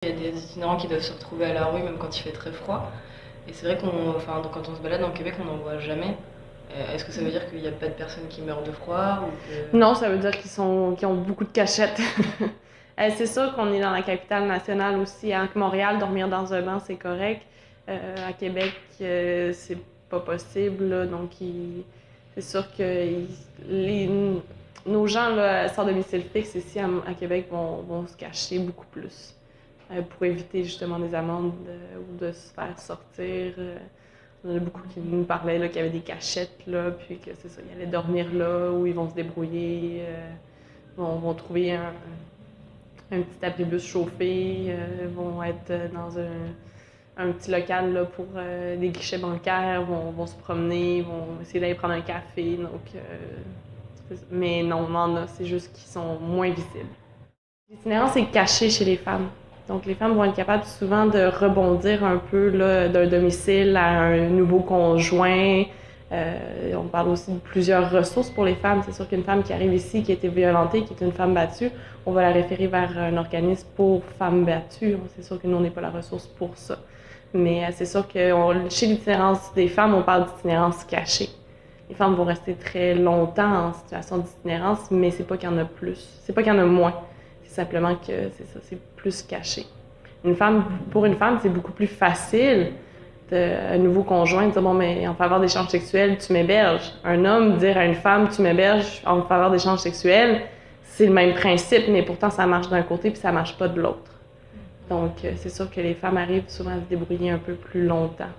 Il y a des itinérants qui doivent se retrouver à la rue même quand il fait très froid. Et c'est vrai quand on se balade en Québec, on n'en voit jamais. Est-ce que ça veut dire qu'il n'y a pas de personnes qui meurent de froid ou que... Non, ça veut dire qu'ils ont beaucoup de cachettes. C'est sûr qu'on est dans la capitale nationale aussi. À Montréal, dormir dans un banc, c'est correct. À Québec, c'est pas possible. Là, donc, c'est sûr que les, nos gens là, sans domicile fixe ici à Québec vont se cacher beaucoup plus pour éviter justement des amendes ou de se faire sortir. Il y en a beaucoup qui nous parlaient qu'il y avait des cachettes, là, puis que c'est ça, ils allaient dormir là, où ils vont se débrouiller, vont trouver un petit abribus chauffé, vont être dans un petit local là, pour des guichets bancaires, vont se promener, vont essayer d'aller prendre un café. Donc, mais non, on en a, c'est juste qu'ils sont moins visibles. L'itinérance est caché chez les femmes. Donc, les femmes vont être capables souvent de rebondir un peu là, d'un domicile à un nouveau conjoint. On parle aussi de plusieurs ressources pour les femmes. C'est sûr qu'une femme qui arrive ici, qui a été violentée, qui est une femme battue, on va la référer vers un organisme pour femmes battues. C'est sûr que nous, on n'est pas la ressource pour ça. Mais c'est sûr que chez l'itinérance des femmes, on parle d'itinérance cachée. Les femmes vont rester très longtemps en situation d'itinérance, mais c'est pas qu'il y en a plus. C'est pas qu'il y en a moins. C'est simplement que c'est ça, c'est plus caché. Pour une femme, c'est beaucoup plus facile un nouveau conjoint de dire bon, mais en faveur d'échanges sexuels, tu m'héberges. Un homme dire à une femme, tu m'héberges en faveur d'échanges sexuels, c'est le même principe, mais pourtant ça marche d'un côté puis ça marche pas de l'autre. Donc, c'est sûr que les femmes arrivent souvent à se débrouiller un peu plus longtemps.